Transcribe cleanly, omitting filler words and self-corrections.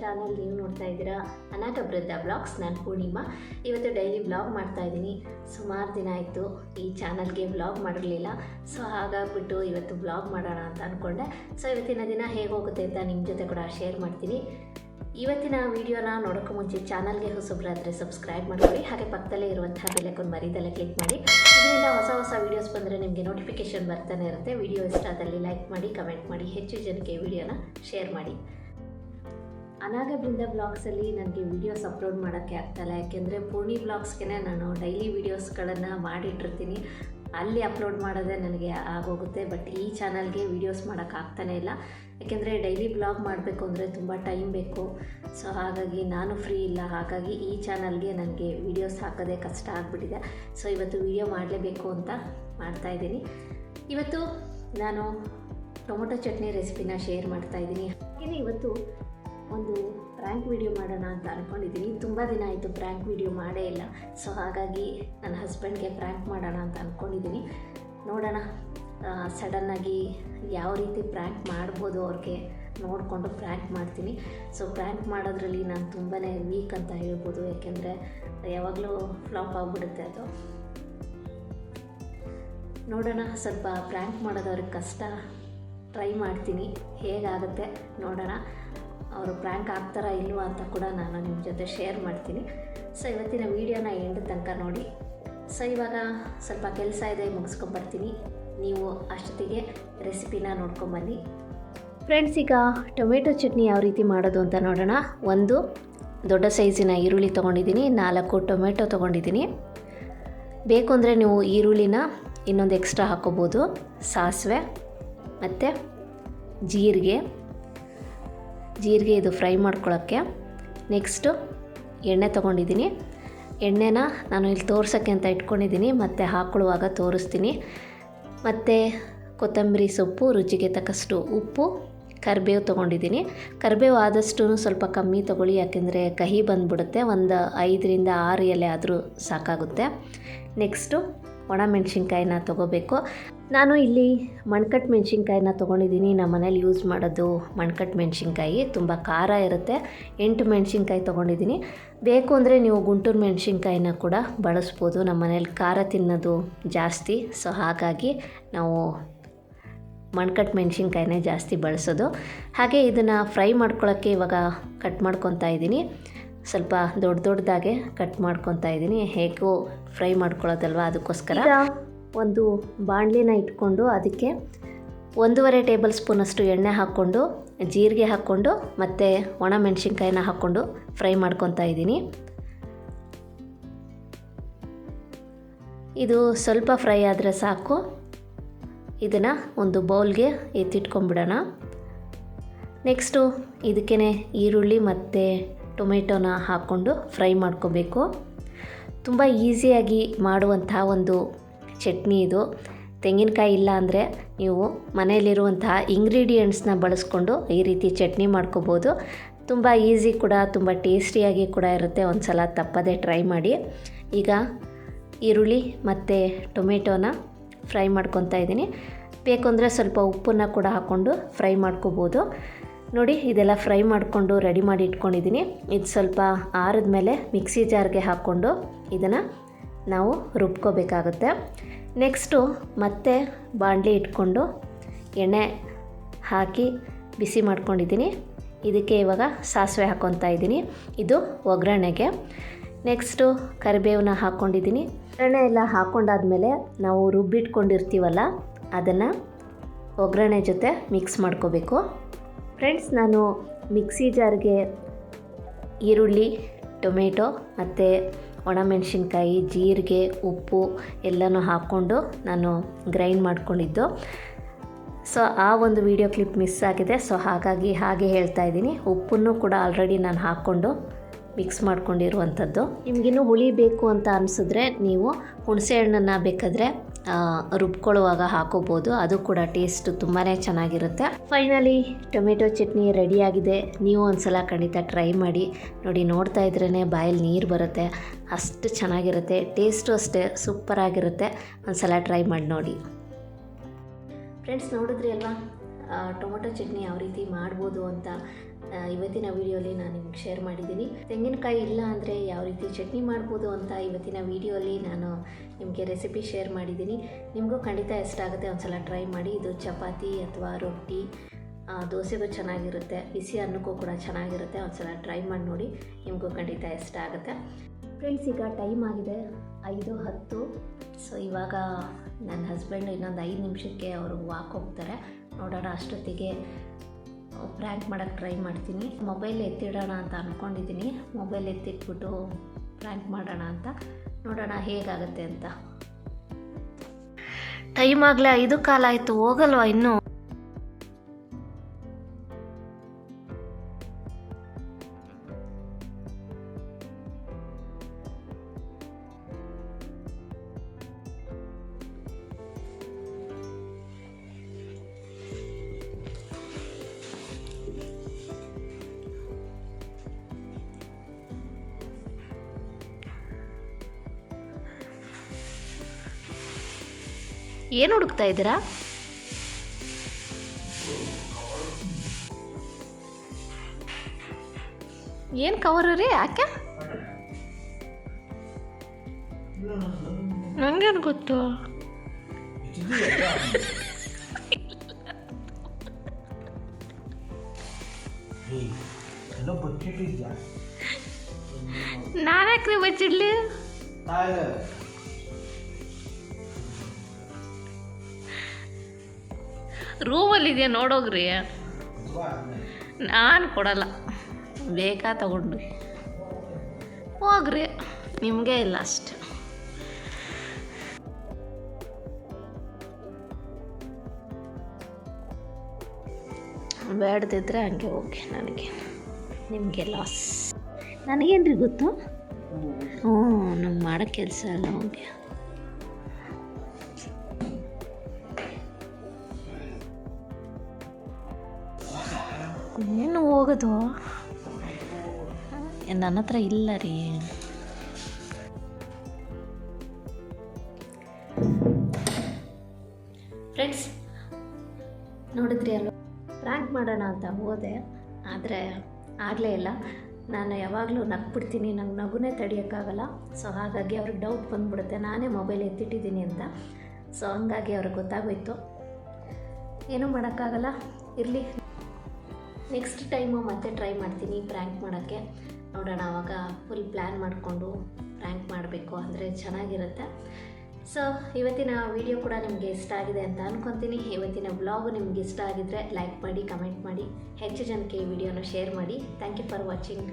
Channel ನೀವು ನೋಡ್ತಾ ಇದ್ದೀರಾ ಅನಾಗಬೃದ್ಧ ಬ್ಲಾಗ್ಸ್. ನಾನು ಪೂರ್ಣಿಮಾ. ಇವತ್ತು ಡೈಲಿ ಬ್ಲಾಗ್ ಮಾಡ್ತಾ ಇದ್ದೀನಿ. ಸುಮಾರು ದಿನ ಆಯಿತು ಈ ಚಾನಲ್ಗೆ ಬ್ಲಾಗ್ ಮಾಡಿರಲಿಲ್ಲ. ಸೊ ಹಾಗಾಗ್ಬಿಟ್ಟು ಇವತ್ತು ಬ್ಲಾಗ್ ಮಾಡೋಣ ಅಂತ ಅಂದ್ಕೊಂಡೆ. ಸೊ ಇವತ್ತಿನ ದಿನ ಹೇಗೆ ಹೋಗುತ್ತೆ ಅಂತ ನಿಮ್ಮ ಜೊತೆ ಕೂಡ ಶೇರ್ ಮಾಡ್ತೀನಿ. ಇವತ್ತಿನ ವಿಡಿಯೋನ ನೋಡೋಕ್ಕೂ ಮುಂಚೆ ಚಾನಲ್ಗೆ ಹೊಸಬ್ರಾದರೆ ಸಬ್ಸ್ಕ್ರೈಬ್ ಮಾಡ್ಕೊಳ್ಳಿ. ಹಾಗೆ ಪಕ್ಕದಲ್ಲೇ ಇರುವಂತಹ ಬೆಲ್ ಐಕಾನ್ ಮರಿದಲ್ಲೇ ಕ್ಲಿಕ್ ಮಾಡಿ. ಇದರಿಂದ ಹೊಸ ವೀಡಿಯೋಸ್ ಬಂದರೆ ನಿಮಗೆ ನೋಟಿಫಿಕೇಷನ್ ಬರ್ತಾನೆ ಇರುತ್ತೆ. ವಿಡಿಯೋ ಇಷ್ಟ ಆದಲ್ಲಿ ಲೈಕ್ ಮಾಡಿ, ಕಮೆಂಟ್ ಮಾಡಿ, ಹೆಚ್ಚು ಜನಕ್ಕೆ ವಿಡಿಯೋನ ಶೇರ್ ಮಾಡಿ. ಅನಾಗಬೃಂದ ಬ್ಲಾಗ್ಸಲ್ಲಿ ನನಗೆ ವೀಡಿಯೋಸ್ ಅಪ್ಲೋಡ್ ಮಾಡೋಕ್ಕೆ ಆಗ್ತಾಯಿಲ್ಲ. ಯಾಕೆಂದರೆ ಪೂರ್ಣಿ ಬ್ಲಾಗ್ಸ್ಗೆ ನಾನು ಡೈಲಿ ವೀಡಿಯೋಸ್ಗಳನ್ನು ಮಾಡಿಟ್ಟಿರ್ತೀನಿ. ಅಲ್ಲಿ ಅಪ್ಲೋಡ್ ಮಾಡೋದೇ ನನಗೆ ಆಗೋಗುತ್ತೆ. ಬಟ್ ಈ ಚಾನಲ್ಗೆ ವೀಡಿಯೋಸ್ ಮಾಡೋಕ್ಕಾಗ್ತಾನೇ ಇಲ್ಲ. ಯಾಕೆಂದರೆ ಡೈಲಿ ಬ್ಲಾಗ್ ಮಾಡಬೇಕು ಅಂದರೆ ತುಂಬ ಟೈಮ್ ಬೇಕು. ಸೊ ಹಾಗಾಗಿ ನಾನು ಫ್ರೀ ಇಲ್ಲ. ಹಾಗಾಗಿ ಈ ಚಾನಲ್ಗೆ ನನಗೆ ವೀಡಿಯೋಸ್ ಹಾಕೋದೇ ಕಷ್ಟ ಆಗಿಬಿಟ್ಟಿದೆ. ಸೊ ಇವತ್ತು ವೀಡಿಯೋ ಮಾಡಲೇಬೇಕು ಅಂತ ಮಾಡ್ತಾಯಿದ್ದೀನಿ. ಇವತ್ತು ನಾನು ಟೊಮೊಟೊ ಚಟ್ನಿ ರೆಸಿಪಿನ ಶೇರ್ ಮಾಡ್ತಾಯಿದ್ದೀನಿ. ಹಾಗೆಯೇ ಇವತ್ತು ಒಂದು ಪ್ರ್ಯಾಂಕ್ ವಿಡಿಯೋ ಮಾಡೋಣ ಅಂತ ಅಂದ್ಕೊಂಡಿದ್ದೀನಿ. ತುಂಬ ದಿನ ಆಯಿತು ಪ್ರ್ಯಾಂಕ್ ವಿಡಿಯೋ ಮಾಡೇ ಇಲ್ಲ. ಸೊ ಹಾಗಾಗಿ ನನ್ನ ಹಸ್ಬೆಂಡ್ಗೆ ಪ್ರ್ಯಾಂಕ್ ಮಾಡೋಣ ಅಂತ ಅಂದ್ಕೊಂಡಿದ್ದೀನಿ. ನೋಡೋಣ ಸಡನ್ನಾಗಿ ಯಾವ ರೀತಿ ಪ್ರ್ಯಾಂಕ್ ಮಾಡ್ಬೋದು ಅವ್ರಿಗೆ ನೋಡಿಕೊಂಡು ಪ್ರ್ಯಾಂಕ್ ಮಾಡ್ತೀನಿ. ಸೊ ಪ್ರ್ಯಾಂಕ್ ಮಾಡೋದ್ರಲ್ಲಿ ನಾನು ತುಂಬಾ ವೀಕ್ ಅಂತ ಹೇಳ್ಬೋದು. ಯಾಕೆಂದರೆ ಯಾವಾಗಲೂ ಫ್ಲಾಪ್ ಆಗಿಬಿಡುತ್ತೆ ಅದು. ನೋಡೋಣ, ಸ್ವಲ್ಪ ಪ್ರ್ಯಾಂಕ್ ಮಾಡೋದು ಅವ್ರಿಗೆ ಕಷ್ಟ. ಟ್ರೈ ಮಾಡ್ತೀನಿ, ಹೇಗಾಗುತ್ತೆ ನೋಡೋಣ. ಅವರು ಪ್ರ್ಯಾಂಕ್ ಆಗ್ತಾರಾ ಇಲ್ವಾ ಅಂತ ಕೂಡ ನಾನು ನಿಮ್ಮ ಜೊತೆ ಶೇರ್ ಮಾಡ್ತೀನಿ. ಸೊ ಇವತ್ತಿನ ವೀಡಿಯೋನ ಎಂಡ್ ತನಕ ನೋಡಿ. ಸೊ ಇವಾಗ ಸ್ವಲ್ಪ ಕೆಲಸ ಇದೆ, ಮುಗಿಸ್ಕೊಂಬರ್ತೀನಿ. ನೀವು ಅಷ್ಟೊತ್ತಿಗೆ ರೆಸಿಪಿನ ನೋಡ್ಕೊಂಬನ್ನಿ. ಫ್ರೆಂಡ್ಸ್, ಈಗ ಟೊಮೆಟೊ ಚಟ್ನಿ ಯಾವ ರೀತಿ ಮಾಡೋದು ಅಂತ ನೋಡೋಣ. ಒಂದು ದೊಡ್ಡ ಸೈಜಿನ ಈರುಳ್ಳಿ ತೊಗೊಂಡಿದ್ದೀನಿ, 4 ಟೊಮೆಟೊ ತೊಗೊಂಡಿದ್ದೀನಿ. ಬೇಕು ಅಂದರೆ ನೀವು ಈರುಳ್ಳಿನ ಇನ್ನೊಂದು ಎಕ್ಸ್ಟ್ರಾ ಹಾಕ್ಕೋಬೋದು. ಸಾಸಿವೆ ಮತ್ತು ಜೀರಿಗೆ ಇದು ಫ್ರೈ ಮಾಡ್ಕೊಳ್ಳೋಕ್ಕೆ. ನೆಕ್ಸ್ಟು ಎಣ್ಣೆ ತೊಗೊಂಡಿದ್ದೀನಿ. ಎಣ್ಣೆನ ನಾನು ಇಲ್ಲಿ ತೋರ್ಸೋಕ್ಕೆ ಅಂತ ಇಟ್ಕೊಂಡಿದ್ದೀನಿ, ಮತ್ತು ಹಾಕ್ಕೊಳ್ಳುವಾಗ ತೋರಿಸ್ತೀನಿ. ಮತ್ತು ಕೊತ್ತಂಬರಿ ಸೊಪ್ಪು, ರುಚಿಗೆ ತಕ್ಕಷ್ಟು ಉಪ್ಪು, ಕರಿಬೇವು ತೊಗೊಂಡಿದ್ದೀನಿ. ಕರಿಬೇವು ಆದಷ್ಟು ಸ್ವಲ್ಪ ಕಮ್ಮಿ ತೊಗೊಳ್ಳಿ, ಯಾಕೆಂದರೆ ಕಹಿ ಬಂದುಬಿಡುತ್ತೆ. ಒಂದು 5ರಿಂದ 6 ಎಲೆ ಆದರೂ ಸಾಕಾಗುತ್ತೆ. ನೆಕ್ಸ್ಟು ಒಣಮೆಣ್ಸಿನ್ಕಾಯಿನ ತೊಗೋಬೇಕು. ನಾನು ಇಲ್ಲಿ ಮಣ್ಕಟ್ಟು ಮೆಣಸಿನ್ಕಾಯಿನ ತೊಗೊಂಡಿದ್ದೀನಿ. ನಮ್ಮ ಮನೇಲಿ ಯೂಸ್ ಮಾಡೋದು ಮಣ್ಕಟ್ಟು ಮೆಣಸಿನ್ಕಾಯಿ, ತುಂಬ ಖಾರ ಇರುತ್ತೆ. 8 ಮೆಣಸಿನ್ಕಾಯಿ ತೊಗೊಂಡಿದ್ದೀನಿ. ಬೇಕು ಅಂದರೆ ನೀವು ಗುಂಟೂರು ಮೆಣಸಿನ್ಕಾಯಿನ ಕೂಡ ಬಳಸ್ಬೋದು. ನಮ್ಮ ಮನೇಲಿ ಖಾರ ತಿನ್ನೋದು ಜಾಸ್ತಿ. ಸೊ ಹಾಗಾಗಿ ನಾವು ಮಣ್ಕಟ್ಟು ಮೆಣಸಿನ್ಕಾಯಿನೇ ಜಾಸ್ತಿ ಬಳಸೋದು. ಹಾಗೆ ಇದನ್ನು ಫ್ರೈ ಮಾಡ್ಕೊಳ್ಳೋಕ್ಕೆ ಇವಾಗ ಕಟ್ ಮಾಡ್ಕೊತಾ ಇದ್ದೀನಿ. ಸ್ವಲ್ಪ ದೊಡ್ಡದಾಗೆ ಕಟ್ ಮಾಡ್ಕೊತಾ ಇದ್ದೀನಿ. ಹೇಗೂ ಫ್ರೈ ಮಾಡ್ಕೊಳ್ಳೋದಲ್ವ, ಅದಕ್ಕೋಸ್ಕರ. ಒಂದು ಬಾಣಲಿನ ಇಟ್ಕೊಂಡು ಅದಕ್ಕೆ 1.5 ಟೇಬಲ್ ಸ್ಪೂನಷ್ಟು ಎಣ್ಣೆ ಹಾಕ್ಕೊಂಡು, ಜೀರಿಗೆ ಹಾಕ್ಕೊಂಡು, ಮತ್ತು ಒಣ ಮೆಣಸಿನ್ಕಾಯಿನ ಹಾಕ್ಕೊಂಡು ಫ್ರೈ ಮಾಡ್ಕೊತಾ ಇದ್ದೀನಿ. ಇದು ಸ್ವಲ್ಪ ಫ್ರೈ ಆದರೆ ಸಾಕು. ಇದನ್ನು ಒಂದು ಬೌಲ್ಗೆ ಎತ್ತಿಟ್ಕೊಂಡ್ಬಿಡೋಣ. ನೆಕ್ಸ್ಟು ಇದಕ್ಕೇ ಈರುಳ್ಳಿ ಮತ್ತು ಟೊಮೆಟೊನ ಹಾಕ್ಕೊಂಡು ಫ್ರೈ ಮಾಡ್ಕೋಬೇಕು. ತುಂಬ ಈಸಿಯಾಗಿ ಮಾಡುವಂತಹ ಒಂದು ಚಟ್ನಿ ಇದು. ತೆಂಗಿನಕಾಯಿ ಇಲ್ಲ ಅಂದರೆ ನೀವು ಮನೆಯಲ್ಲಿರುವಂತಹ ಇಂಗ್ರೀಡಿಯೆಂಟ್ಸ್ನ ಬಳಸ್ಕೊಂಡು ಈ ರೀತಿ ಚಟ್ನಿ ಮಾಡ್ಕೋಬೋದು. ತುಂಬ ಈಸಿ ಕೂಡ, ತುಂಬ ಟೇಸ್ಟಿಯಾಗಿ ಕೂಡ ಇರುತ್ತೆ. ಒಂದು ಸಲ ತಪ್ಪದೇ ಟ್ರೈ ಮಾಡಿ. ಈಗ ಈರುಳ್ಳಿ ಮತ್ತು ಟೊಮೆಟೊನ ಫ್ರೈ ಮಾಡ್ಕೊತಾ ಇದ್ದೀನಿ. ಬೇಕು ಅಂದರೆ ಸ್ವಲ್ಪ ಉಪ್ಪನ್ನು ಕೂಡ ಹಾಕ್ಕೊಂಡು ಫ್ರೈ ಮಾಡ್ಕೋಬೋದು. ನೋಡಿ, ಇದೆಲ್ಲ ಫ್ರೈ ಮಾಡಿಕೊಂಡು ರೆಡಿ ಮಾಡಿ ಇಟ್ಕೊಂಡಿದ್ದೀನಿ. ಇದು ಸ್ವಲ್ಪ ಆರಿದ ಮೇಲೆ ಮಿಕ್ಸಿ ಜಾರ್ಗೆ ಹಾಕ್ಕೊಂಡು ಇದನ್ನು ನಾವು ರುಬ್ಕೋಬೇಕಾಗುತ್ತೆ. ನೆಕ್ಸ್ಟು ಮತ್ತೆ ಬಾಣಲಿ ಇಟ್ಕೊಂಡು ಎಣ್ಣೆ ಹಾಕಿ ಬಿಸಿ ಮಾಡ್ಕೊಂಡಿದ್ದೀನಿ. ಇದಕ್ಕೆ ಇವಾಗ ಸಾಸಿವೆ ಹಾಕ್ಕೊತಾ ಇದ್ದೀನಿ, ಇದು ಒಗ್ಗರಣೆಗೆ. ನೆಕ್ಸ್ಟು ಕರಿಬೇವನ್ನ ಹಾಕ್ಕೊಂಡಿದ್ದೀನಿ. ಒಗ್ಗರಣೆ ಎಲ್ಲ ಹಾಕ್ಕೊಂಡಾದ್ಮೇಲೆ ನಾವು ರುಬ್ಬಿಟ್ಕೊಂಡಿರ್ತೀವಲ್ಲ, ಅದನ್ನು ಒಗ್ಗರಣೆ ಜೊತೆ ಮಿಕ್ಸ್ ಮಾಡ್ಕೋಬೇಕು. ಫ್ರೆಂಡ್ಸ್, ನಾನು ಮಿಕ್ಸಿ ಜಾರ್ಗೆ ಈರುಳ್ಳಿ, ಟೊಮೆಟೊ ಮತ್ತು ಒಣಮೆಣಸಿನ್ಕಾಯಿ, ಜೀರಿಗೆ, ಉಪ್ಪು ಎಲ್ಲನೂ ಹಾಕ್ಕೊಂಡು ನಾನು ಗ್ರೈಂಡ್ ಮಾಡ್ಕೊಂಡಿದ್ದು. ಸೊ ಆ ಒಂದು ವಿಡಿಯೋ ಕ್ಲಿಪ್ ಮಿಸ್ ಆಗಿದೆ. ಸೊ ಹಾಗಾಗಿ ಹಾಗೆ ಹೇಳ್ತಾ ಇದ್ದೀನಿ. ಉಪ್ಪನ್ನು ಕೂಡ ಆಲ್ರೆಡಿ ನಾನು ಹಾಕ್ಕೊಂಡು ಮಿಕ್ಸ್ ಮಾಡ್ಕೊಂಡಿರುವಂಥದ್ದು. ನಿಮಗಿನ್ನೂ ಹುಳಿ ಬೇಕು ಅಂತ ಅನಿಸಿದ್ರೆ ನೀವು ಹುಣಸೆ ಹಣ್ಣನ್ನು ಬೇಕಾದರೆ ರುಬ್ಕೊಳ್ಳುವಾಗ ಹಾಕೋಬೋದು. ಅದು ಕೂಡ ಟೇಸ್ಟ್ ತುಂಬಾ ಚೆನ್ನಾಗಿರುತ್ತೆ. ಫೈನಲಿ ಟೊಮೆಟೊ ಚಟ್ನಿ ರೆಡಿಯಾಗಿದೆ. ನೀವು ಒಂದ್ಸಲ ಖಂಡಿತ ಟ್ರೈ ಮಾಡಿ ನೋಡಿ. ನೋಡ್ತಾ ಇದ್ರೇ ಬಾಯಲ್ಲಿ ನೀರು ಬರುತ್ತೆ, ಅಷ್ಟು ಚೆನ್ನಾಗಿರುತ್ತೆ. ಟೇಸ್ಟು ಅಷ್ಟೇ ಸೂಪರಾಗಿರುತ್ತೆ. ಒಂದ್ಸಲ ಟ್ರೈ ಮಾಡಿ ನೋಡಿ. ಫ್ರೆಂಡ್ಸ್, ನೋಡಿದ್ರಿ ಅಲ್ವಾ ಟೊಮೊಟೊ ಚಟ್ನಿ ಯಾವ ರೀತಿ ಮಾಡ್ಬೋದು ಅಂತ. ಇವತ್ತಿನ ವಿಡಿಯೋಲಿ ನಾನು ನಿಮ್ಗೆ ಶೇರ್ ಮಾಡಿದ್ದೀನಿ. ತೆಂಗಿನಕಾಯಿ ಇಲ್ಲ ಅಂದರೆ ಯಾವ ರೀತಿ ಚಟ್ನಿ ಮಾಡ್ಬೋದು ಅಂತ ಇವತ್ತಿನ ವಿಡಿಯೋಲಿ ನಾನು ನಿಮಗೆ ರೆಸಿಪಿ ಶೇರ್ ಮಾಡಿದ್ದೀನಿ. ನಿಮಗೂ ಖಂಡಿತ ಇಷ್ಟ ಆಗುತ್ತೆ, ಒಂದ್ಸಲ ಟ್ರೈ ಮಾಡಿ. ಇದು ಚಪಾತಿ ಅಥವಾ ರೊಟ್ಟಿ, ದೋಸೆಗೂ ಚೆನ್ನಾಗಿರುತ್ತೆ, ಬಿಸಿ ಅನ್ನಕ್ಕೂ ಕೂಡ ಚೆನ್ನಾಗಿರುತ್ತೆ. ಒಂದ್ಸಲ ಟ್ರೈ ಮಾಡಿ ನೋಡಿ, ನಿಮಗೂ ಖಂಡಿತ ಇಷ್ಟ ಆಗುತ್ತೆ. ಫ್ರೆಂಡ್ಸ್, ಈಗ ಟೈಮ್ ಆಗಿದೆ 5:10. ಸೊ ಇವಾಗ ನನ್ನ ಹಸ್ಬೆಂಡ್ ಇನ್ನೊಂದು 5 ನಿಮಿಷಕ್ಕೆ ಅವರು ವಾಕ್ ಹೋಗ್ತಾರೆ. ನೋಡೋಣ, ಅಷ್ಟೊತ್ತಿಗೆ ಪ್ರ್ಯಾಂಕ್ ಮಾಡೋಕ್ಕೆ ಟ್ರೈ ಮಾಡ್ತೀನಿ. ಮೊಬೈಲ್ ಎತ್ತಿಡೋಣ ಅಂತ ಅಂದ್ಕೊಂಡಿದ್ದೀನಿ. ಮೊಬೈಲ್ ಎತ್ತಿಟ್ಬಿಟ್ಟು ಪ್ರ್ಯಾಂಕ್ ಮಾಡೋಣ ಅಂತ, ನೋಡೋಣ ಹೇಗಾಗುತ್ತೆ ಅಂತ. ಟೈಮ್ ಆಗಲೇ 5:15 ಆಯಿತು, ಹೋಗಲ್ವಾ ಇನ್ನೂ? ಏನು ಹುಡುಕ್ತಾ ಇದ್ದೀರಾ? ಏನು ಕವರು ರೀ? ಯಾಕೆ? ನನಗೇನು ಗೊತ್ತು. ನಾನ್ಯಾಕ್ರಿ ಬಚ್ಚಿಡ್ಲಿ? ರೂಮಲ್ಲಿದೆಯಾ ನೋಡೋಗ್ರಿ. ನಾನು ಕೊಡಲ್ಲ, ಬೇಕಾ ತಗೊಂಡು ಹೋಗ್ರಿ, ನಿಮಗೆ ಇಲ್ಲ ಅಷ್ಟು. ಬೇಡದಿದ್ರೆ ಹಂಗೆ ಹೋಗಿ, ನನಗೆ ನಿಮಗೆ ಲಾಸ್. ನನಗೇನ್ರಿ ಗೊತ್ತು? ನಮ್ಗೆ ಮಾಡೋ ಕೆಲಸ ಅಲ್ಲ ಹೋಗಿ. ಏನು ಹೋಗೋದು? ನನ್ನ ಹತ್ರ ಇಲ್ಲ ರೀ. ಫ್ರೆಂಡ್ಸ್, ನೋಡಿದ್ರಿ ಅಲ್ವ, ಪ್ರ್ಯಾಂಕ್ ಮಾಡೋಣ ಅಂತ ಹೋದೆ, ಆದರೆ ಆಗಲೇ ಇಲ್ಲ. ನಾನು ಯಾವಾಗಲೂ ನಗ್ಬಿಡ್ತೀನಿ, ನಂಗೆ ನಗುನೇ ತಡೆಯೋಕ್ಕಾಗಲ್ಲ. ಸೊ ಹಾಗಾಗಿ ಅವ್ರಿಗೆ ಡೌಟ್ ಬಂದುಬಿಡುತ್ತೆ ನಾನೇ ಮೊಬೈಲ್ ಎತ್ತಿಟ್ಟಿದ್ದೀನಿ ಅಂತ. ಸೊ ಹಂಗಾಗಿ ಅವ್ರಿಗೆ ಗೊತ್ತಾಗೋಯ್ತು. ಏನೂ ಮಾಡೋಕ್ಕಾಗಲ್ಲ, ಇರಲಿ. ನೆಕ್ಸ್ಟ್ ಟೈಮು ಮತ್ತೆ ಟ್ರೈ ಮಾಡ್ತೀನಿ ಪ್ರ್ಯಾಂಕ್ ಮಾಡೋಕ್ಕೆ. ನೋಡೋಣ, ಆವಾಗ ಫುಲ್ ಪ್ಲ್ಯಾನ್ ಮಾಡಿಕೊಂಡು ಪ್ರ್ಯಾಂಕ್ ಮಾಡಬೇಕು ಅಂದರೆ ಚೆನ್ನಾಗಿರುತ್ತೆ. ಸೊ ಇವತ್ತಿನ ವಿಡಿಯೋ ಕೂಡ ನಿಮಗೆ ಇಷ್ಟ ಆಗಿದೆ ಅಂತ ಅಂದ್ಕೊತೀನಿ. ಇವತ್ತಿನ ಬ್ಲಾಗು ನಿಮ್ಗೆ ಇಷ್ಟ ಆಗಿದ್ದರೆ ಲೈಕ್ ಮಾಡಿ, ಕಮೆಂಟ್ ಮಾಡಿ, ಹೆಚ್ಚು ಜನಕ್ಕೆ ಈ ವಿಡಿಯೋನ ಶೇರ್ ಮಾಡಿ. Thank you for watching.